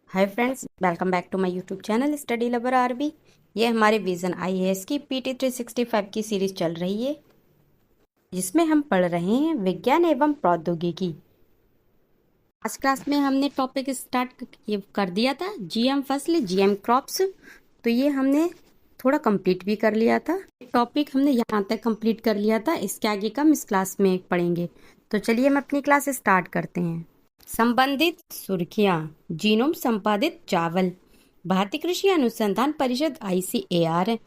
Hi friends, welcome back to my YouTube channel study lover RB. ये हमारे vision IAS की PT 365 की series चल रही है, जिसमें हम पढ़ रहे हैं विज्ञान एवं प्रौद्योगिकी। आज क्लास में हमने टॉपिक स्टार्ट कर दिया था जीएम फसल, जीएम क्रॉप्स। तो ये हमने थोड़ा कंप्लीट भी कर लिया था। टॉपिक हमने यहाँ तक कंप्लीट कर लिया था, इसके आगे का हम इस क्लास में पढ़ेंगे। तो चलिए हम अपनी क्लास स्टार्ट करते हैं। संबंधित सुर्खियां। जीनोम संपादित चावल। भारतीय कृषि अनुसंधान परिषद ICAR है।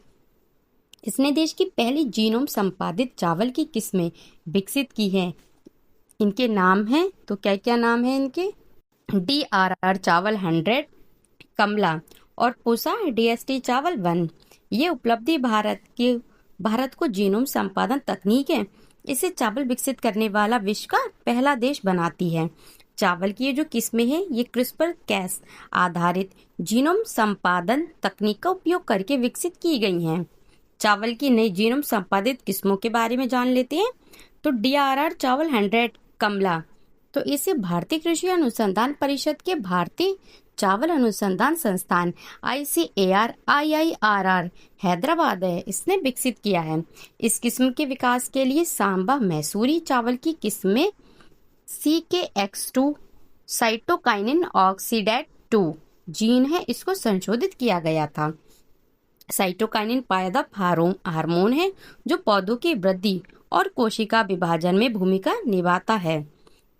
इसने देश की पहली जीनोम संपादित चावल की किस्में विकसित की हैं। इनके नाम हैं, तो क्या क्या नाम है इनके? DRR चावल 100, कमला और पूसा DST चावल 1। ये उपलब्धि भारत को जीनोम संपादन तकनीक है, इसे चावल विकसित करने वाला विश्व का पहला देश बनाती है। चावल की ये जो किस्में हैं, ये क्रिस्पर कैस आधारित जीनोम संपादन तकनीक का उपयोग करके विकसित की गई हैं। चावल की नई जीनोम संपादित किस्मों के बारे में जान लेते हैं। तो DRR चावल 100 कमला, तो इसे भारतीय कृषि अनुसंधान परिषद के भारतीय चावल अनुसंधान संस्थान ICAR IIRR हैदराबाद है, इसने विकसित किया है। इस किस्म के विकास के लिए सांबा मैसूरी चावल की किस्में CKX2 साइटोकाइनिन ऑक्सीडेट 2 जीन है, इसको संशोधित किया गया था। साइटोकाइनिन पायदा हार्मोन है जो पौधों की वृद्धि और कोशिका विभाजन में भूमिका निभाता है।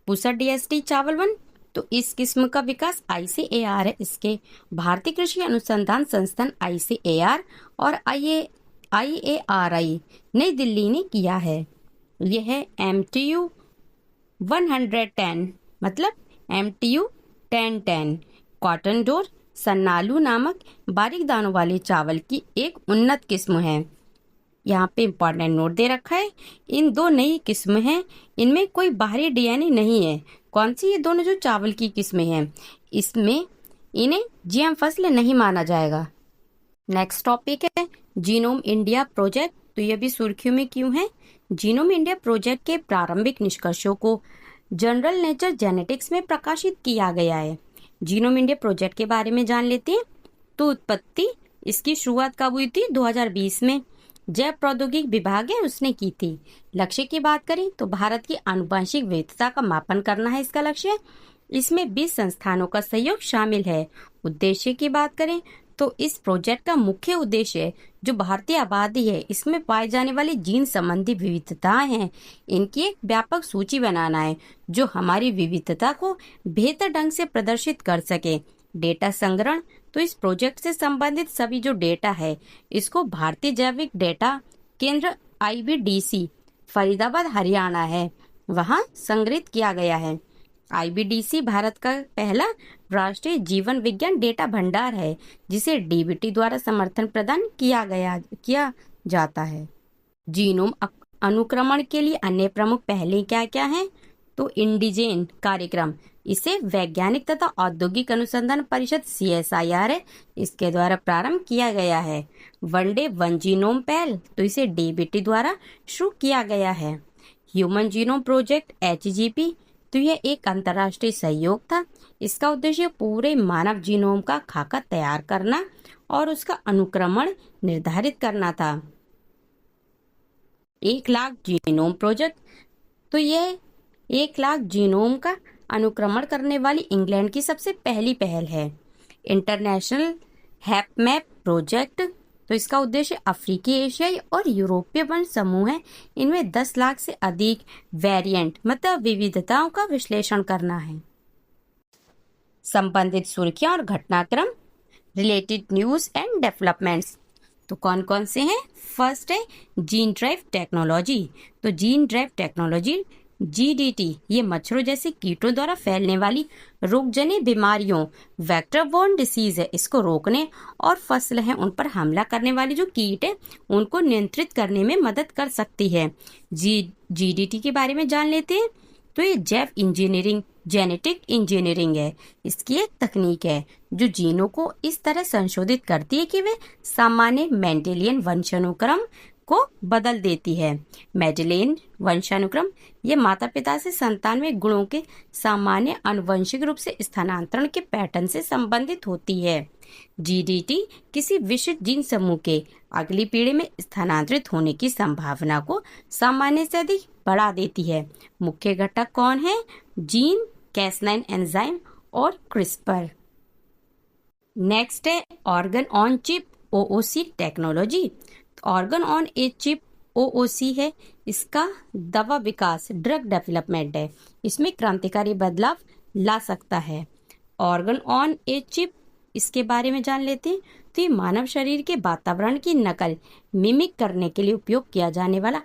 पूसा DST चावल 1, तो इस किस्म का विकास ICAR है, इसके भारतीय कृषि अनुसंधान संस्थान ICAR और IARI नई दिल्ली ने किया है। यह है MTU 110, मतलब MTU 1010 कॉटन डोर सन्नालू नामक बारीक दानों वाले चावल की एक उन्नत किस्म है। यहाँ पे इम्पोर्टेंट नोट दे रखा है, इन दो नई किस्म हैं, इनमें कोई बाहरी DNA नहीं है। कौन सी? ये दोनों जो चावल की किस्में हैं, इसमें इन्हें जीएम फसल नहीं माना जाएगा। नेक्स्ट टॉपिक है जीनोम इंडिया प्रोजेक्ट। तो ये भी सुर्खियों में क्यों है? जीनोम इंडिया प्रोजेक्ट के प्रारंभिक निष्कर्षों को जनरल नेचर जेनेटिक्स में प्रकाशित किया गया है। जीनोम इंडिया प्रोजेक्ट के बारे में जान लेते हैं। तो उत्पत्ति, इसकी शुरुआत कब हुई थी? 2020 में जैव प्रौद्योगिकी विभाग है उसने की थी। लक्ष्य की बात करें तो भारत की आनुवंशिक विविधता का मापन करना है इसका लक्ष्य। इसमें 20 संस्थानों का सहयोग शामिल है। उद्देश्य की बात करें तो इस प्रोजेक्ट का मुख्य उद्देश्य जो भारतीय आबादी है, इसमें पाए जाने वाली जीन संबंधी विविधताएं हैं, इनकी एक व्यापक सूची बनाना है जो हमारी विविधता को बेहतर ढंग से प्रदर्शित कर सके। डेटा संग्रहण, तो इस प्रोजेक्ट से संबंधित सभी जो डेटा है, इसको भारतीय जैविक डेटा केंद्र IBDC फरीदाबाद हरियाणा है, वहां संग्रहित किया गया है। IBDC भारत का पहला राष्ट्रीय जीवन विज्ञान डेटा भंडार है, जिसे DBT द्वारा समर्थन प्रदान किया जाता है। जीनोम अनुक्रमण के लिए अन्य प्रमुख पहलें क्या क्या हैं? तो इंडिजेन कार्यक्रम, इसे वैज्ञानिक तथा औद्योगिक अनुसंधान परिषद CSIR है, इसके द्वारा प्रारंभ किया गया है। वनडे वन जीनोम पहल, तो इसे DBT द्वारा शुरू किया गया है। ह्यूमन जीनोम प्रोजेक्ट HGP, तो यह एक अंतर्राष्ट्रीय सहयोग था। इसका उद्देश्य पूरे मानव जीनोम का खाका तैयार करना और उसका अनुक्रमण निर्धारित करना था। 1 लाख जीनोम प्रोजेक्ट, तो यह 1 लाख जीनोम का अनुक्रमण करने वाली इंग्लैंड की सबसे पहली पहल है। इंटरनेशनल हैपमैप प्रोजेक्ट, तो इसका उद्देश्य अफ्रीकी, एशियाई और यूरोपीय वन समूह है, इनमें 10 लाख से अधिक वेरिएंट मतलब विविधताओं का विश्लेषण करना है। संबंधित सुर्खियां और घटनाक्रम, रिलेटेड न्यूज एंड डेवलपमेंट्स, तो कौन कौन से हैं? फर्स्ट है जीन ड्राइव टेक्नोलॉजी। तो जीन ड्राइव टेक्नोलॉजी GDT, ये मच्छरों जैसे कीटों द्वारा फैलने वाली रोगजनक बीमारियों वेक्टर बोर्न डिसीज है, इसको रोकने और फसल है उन पर हमला करने वाली जो कीट है उनको नियंत्रित करने में मदद कर सकती है। GDT के बारे में जान लेते हैं। तो ये जैव इंजीनियरिंग, जेनेटिक इंजीनियरिंग है, इसकी एक तकनीक है जो जीनों को इस तरह संशोधित करती है कि वे सामान्य मेंडेलियन वंशानुक्रम को बदल देती है। मेंडेलियन वंशानुक्रम ये माता पिता से संतान में गुणों के सामान्य आनुवंशिक रूप से स्थानांतरण के पैटर्न से संबंधित होती है। जीडीटी किसी विशिष्ट जीन समूह के अगली पीढ़ी में स्थानांतरित होने की संभावना को सामान्य से अधिक बढ़ा देती है। मुख्य घटक कौन है? जीन, Cas9 एंजाइम और क्रिस्पर। नेक्स्ट है organ on chip OOC technology. Organ on a chip OOC है, इसका दवा विकास ड्रग डेवलपमेंट है। इसमें क्रांतिकारी बदलाव ला सकता है। ऑर्गन ऑन ए चिप, इसके बारे में जान लेते हैं। तो ये मानव शरीर के वातावरण की नकल मिमिक करने के लिए उपयोग किया जाने वाला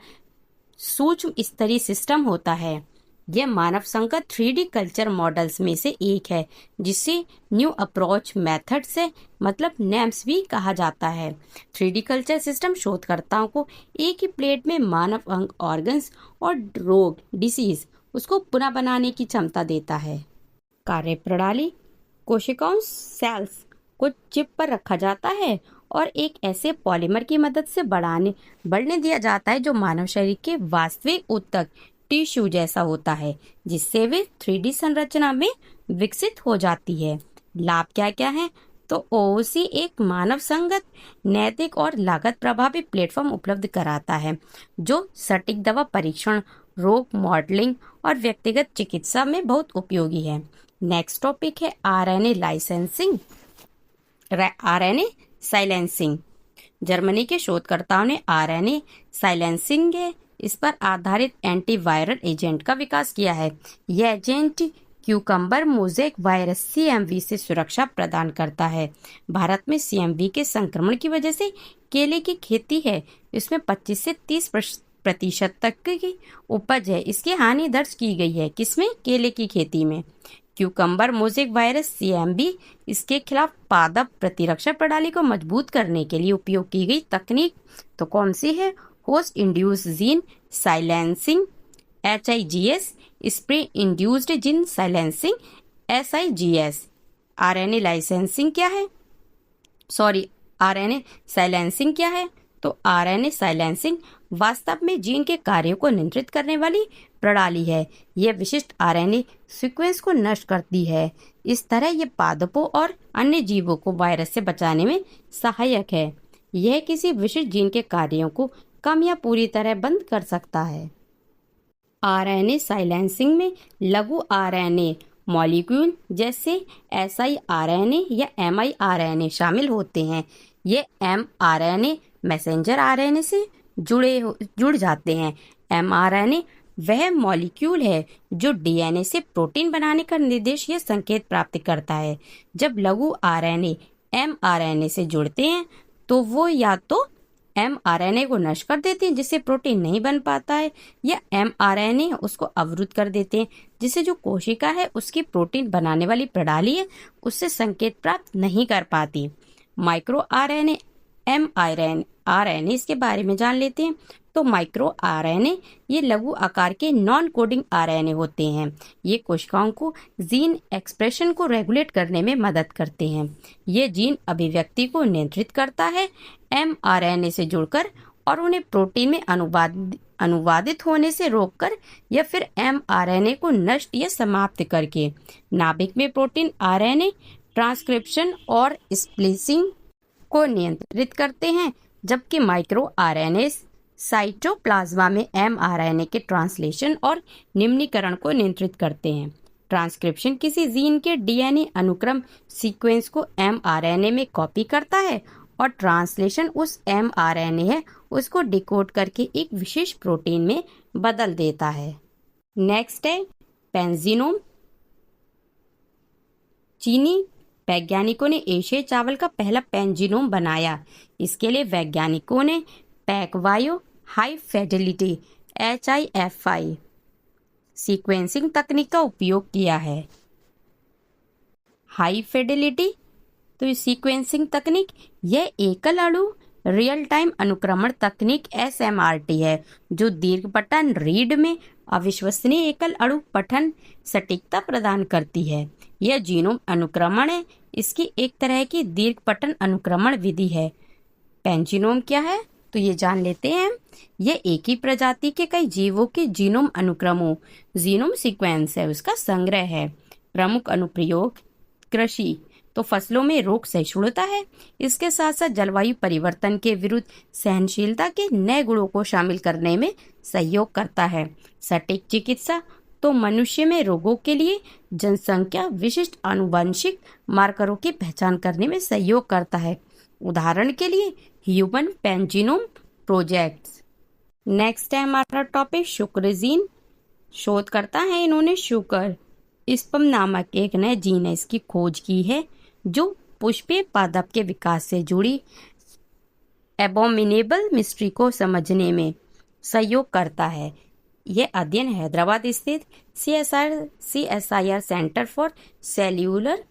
सूक्ष्म स्तरीय सिस्टम होता है। यह मानव संगत 3D कल्चर मॉडल्स में से एक है, जिसे न्यू अप्रोच मेथड से मतलब NAMS भी कहा जाता है। 3D कल्चर सिस्टम शोधकर्ताओं को एक ही प्लेट में मानव अंग, ऑर्गन्स और रोग, डिसीज उसको पुनः बनाने की क्षमता देता है। कार्य प्रणाली: कोशिकाओं सेल्स को चिप पर रखा जाता है और एक ऐसे पॉलीमर की मदद से बढ़ने दिया जाता है जो मानव शरीर के वास्तविक ऊतक टिश्यू जैसा होता है, जिससे वे 3D संरचना में विकसित हो जाती है। लाभ क्या क्या है? तो OOC एक मानव संगत, नैतिक और लागत प्रभावी प्लेटफॉर्म उपलब्ध कराता है, जो सटीक दवा परीक्षण, रोग मॉडलिंग और व्यक्तिगत चिकित्सा में बहुत उपयोगी है। नेक्स्ट टॉपिक है RNA साइलेंसिंग। जर्मनी के शोधकर्ताओं ने RNA साइलेंसिंग इस पर आधारित एंटीवायरल एजेंट का विकास किया है। यह agent cucumber mosaic virus CMV से सुरक्षा प्रदान करता है। भारत में CMV के संक्रमण की वजह से केले की खेती है, इसमें 25 से 30% तक की उपज है, इसकी हानि दर्ज की गई है। किसमें? केले की खेती में। क्यूकम्बर मोज़ेक वायरस CMV इसके खिलाफ पादप प्रतिरक्षा प्रणाली को मजबूत करने के लिए उपयोग की गई तकनीक तो कौन सी है? Host induced gene silencing HIGS, spray induced gene silencing SIGS। RNA silencing क्या है? तो RNA साइलेंसिंग वास्तव में जीन के कार्यों को नियंत्रित करने वाली प्रणाली है। यह विशिष्ट RNA सीक्वेंस को नष्ट करती है। इस तरह यह पादपों और अन्य जीवों को वायरस से बचाने में सहायक है। यह किसी विशिष्ट जीन के कार्यों को कम या पूरी तरह बंद कर सकता है। RNA साइलेंसिंग में लघु RNA मॉलिक्यूल जैसे siRNA या miRNA शामिल होते हैं। ये mRNA मैसेंजर RNA से जुड़ जाते हैं। mRNA वह मॉलिक्यूल है जो DNA से प्रोटीन बनाने का निर्देश या संकेत प्राप्त करता है। जब लघु RNA mRNA से जुड़ते हैं तो वो या तो mRNA को नष्ट कर देते हैं जिससे प्रोटीन नहीं बन पाता है, या mRNA उसको अवरुद्ध कर देते हैं जिससे जो कोशिका है उसकी प्रोटीन बनाने वाली प्रणाली है उससे संकेत प्राप्त नहीं कर पाती। माइक्रो RNA mRNA इसके बारे में जान लेते हैं। तो माइक्रो RNA ये लघु आकार के नॉन कोडिंग RNA होते हैं। ये कोशिकाओं को जीन एक्सप्रेशन को रेगुलेट करने में मदद करते हैं। ये जीन अभिव्यक्ति को नियंत्रित करता है mRNA से जुड़कर और उन्हें प्रोटीन में अनुवादित होने से रोककर या फिर mRNA को नष्ट या समाप्त करके। नाभिक में प्रोटीन RNA ट्रांसक्रिप्शन और स्प्लिसिंग को नियंत्रित करते हैं, जबकि माइक्रो RNA साइटोप्लाज्मा में mRNA के ट्रांसलेशन और निम्नीकरण को नियंत्रित करते हैं। ट्रांसक्रिप्शन किसी जीन के DNA अनुक्रम सीक्वेंस को mRNA में कॉपी करता है और ट्रांसलेशन उस mRNA है उसको डिकोड करके एक विशेष प्रोटीन में बदल देता है। नेक्स्ट है पेंजीनोम। चीनी वैज्ञानिकों ने एशियाई चावल का पहला पेंजीनोम बनाया। इसके लिए वैज्ञानिकों ने पैकवायो हाई फिडेलिटी HIFI सीक्वेंसिंग तकनीक का उपयोग किया है। हाई फिडेलिटी तो ये सीक्वेंसिंग तकनीक यह एकल अणु रियल टाइम अनुक्रमण तकनीक SMRT है जो दीर्घ पठन रीड में अविश्वसनीय एकल अणु पठन सटीकता प्रदान करती है। यह जीनोम अनुक्रमण है, इसकी एक तरह की दीर्घ पठन अनुक्रमण विधि है। पेंजीनोम क्या है? तो ये जान लेते हैं। ये एक ही प्रजाति के कई जीवों के जीनोम अनुक्रमों जीनोम सीक्वेंस है, उसका संग्रह है। प्रमुख अनुप्रयोग कृषि, तो फसलों में रोग सहिष्णुता है। इसके साथ साथ जलवायु परिवर्तन के विरुद्ध सहनशीलता के नए गुणों को शामिल करने में सहयोग करता है। सटीक चिकित्सा, तो मनुष्य में रोगों के लिए जनसंख्या विशिष्ट आनुवंशिक मार्करों की पहचान करने में सहयोग करता है। उदाहरण के लिए ह्यूमन पेनजीनोम प्रोजेक्ट्स। नेक्स्ट है हमारा टॉपिक शुक्र जीन। शोध करता है इन्होंने शुक्र स्पम नामक एक नए जीन है, इसकी खोज की है जो पुष्पीय पादप के विकास से जुड़ी एबोमिनेबल मिस्ट्री को समझने में सहयोग करता है। यह अध्ययन हैदराबाद स्थित CSIR centre for cellular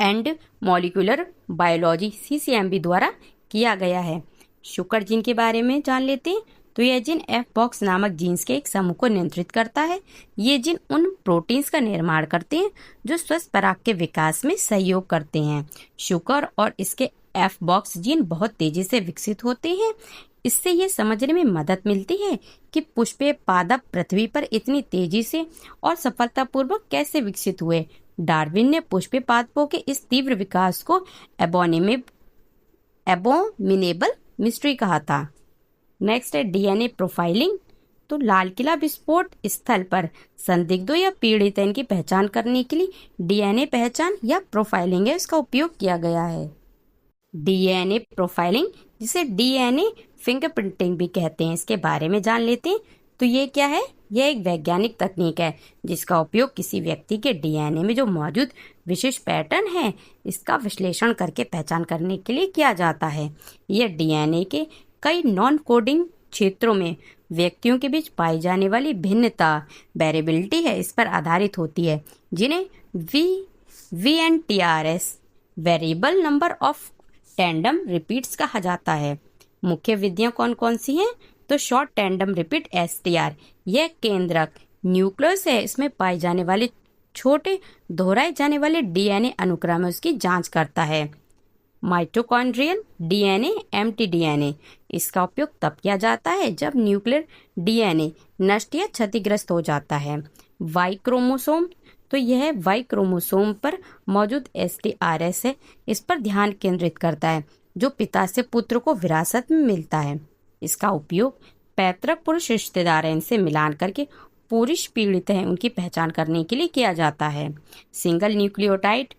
and molecular biology CCMB द्वारा किया गया है। शुक्र जीन के बारे में जान लेते हैं। तो यह जीन F-बॉक्स नामक जीन्स के एक समूह को नियंत्रित करता है। ये जीन उन प्रोटीन्स का निर्माण करते हैं जो स्वस्थ पराग के विकास में सहयोग करते हैं। शुक्र और इसके F-बॉक्स जीन बहुत तेजी से विकसित होते हैं। इससे ये समझने में मदद मिलती है कि पुष्पीय पादप पृथ्वी पर इतनी तेजी से और सफलतापूर्वक कैसे विकसित हुए। डार्विन ने पुष्पीय पादपों के इस तीव्र विकास को एबोमिनेबल मिस्ट्री कहा था। नेक्स्ट है DNA प्रोफाइलिंग। तो लाल किला विस्फोट स्थल पर संदिग्धों या पीड़ित की पहचान करने के लिए DNA पहचान या प्रोफाइलिंग है, इसका उपयोग किया गया है। DNA प्रोफाइलिंग, जिसे DNA फिंगरप्रिंटिंग भी कहते हैं, इसके बारे में जान लेते हैं। तो ये क्या है? यह एक वैज्ञानिक तकनीक है जिसका उपयोग किसी व्यक्ति के DNA में जो मौजूद विशेष पैटर्न है इसका विश्लेषण करके पहचान करने के लिए किया जाता है। यह DNA के कई नॉन कोडिंग क्षेत्रों में व्यक्तियों के बीच पाई जाने वाली भिन्नता वेरिएबिलिटी है, इस पर आधारित होती है, जिन्हें VNTRS variable number of tandem repeats कहा जाता है। मुख्य विधियां कौन कौन सी हैं? तो शॉर्ट टैंडम रिपीट STR, यह केंद्रक न्यूक्लियस है, इसमें पाए जाने वाले छोटे दोहराए जाने वाले DNA अनुक्रम है उसकी जांच करता है। माइटोकॉन्ड्रियल DNA mtDNA, इसका उपयोग तब किया जाता है जब न्यूक्लियर DNA नष्ट या क्षतिग्रस्त हो जाता है। वाई क्रोमोसोम, तो यह वाई क्रोमोसोम पर मौजूद STRS है, इस पर ध्यान केंद्रित करता है जो पिता से पुत्र को विरासत में मिलता है। इसका उपयोग पैतृक पुरुष रिश्तेदार हैं इनसे मिलान करके पुरुष पीड़ित हैं उनकी पहचान करने के लिए किया जाता है। सिंगल न्यूक्लियोटाइड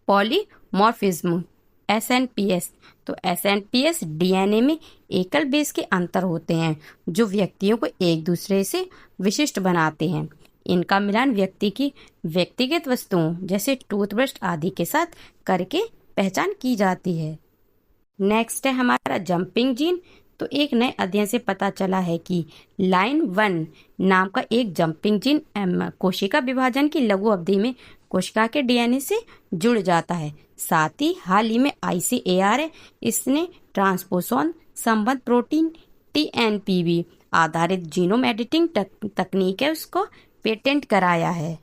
पॉलीमॉर्फिज्म SNPS, तो SNPS DNA में एकल बेस के अंतर होते हैं जो व्यक्तियों को एक दूसरे से विशिष्ट बनाते हैं। इनका मिलान व्यक्ति की व्यक्तिगत वस्तुओं जैसे टूथब्रश आदि के साथ करके पहचान की जाती है। नेक्स्ट है हमारा जंपिंग जीन। तो एक नए अध्ययन से पता चला है कि लाइन 1 नाम का एक जंपिंग जीन कोशिका विभाजन की लघु अवधि में कोशिका के DNA से जुड़ जाता है। साथ ही हाल ही में ICAR है, इसने ट्रांसपोसोन संबंध प्रोटीन TNPB आधारित जीनोम एडिटिंग तकनीक है उसको पेटेंट कराया है।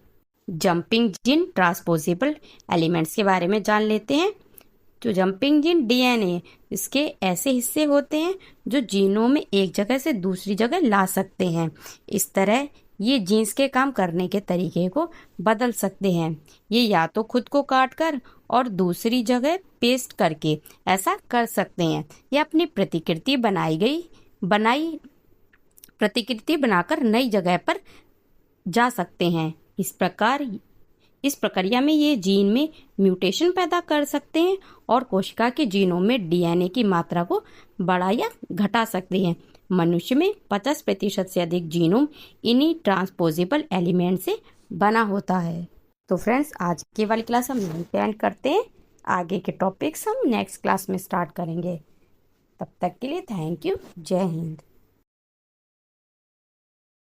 जंपिंग जीन ट्रांसपोजेबल एलिमेंट्स के बारे में जान लेते हैं। तो जंपिंग जीन DNA, इसके ऐसे हिस्से होते हैं जो जीनों में एक जगह से दूसरी जगह ला सकते हैं। इस तरह ये जीन्स के काम करने के तरीके को बदल सकते हैं। ये या तो खुद को काटकर और दूसरी जगह पेस्ट करके ऐसा कर सकते हैं या अपनी प्रतिकृति बनाकर नई जगह पर जा सकते हैं। इस प्रक्रिया में ये जीन में म्यूटेशन पैदा कर सकते हैं और कोशिका के जीनोम में DNA की मात्रा को बढ़ा या घटा सकते हैं। मनुष्य में 50% से अधिक जीनोम इन्हीं ट्रांसपोजेबल एलिमेंट से बना होता है। तो फ्रेंड्स, आज की वाली क्लास हम यहीं पे एंड करते हैं। आगे के टॉपिक्स हम नेक्स्ट क्लास में स्टार्ट करेंगे। तब तक के लिए थैंक यू। जय हिंद।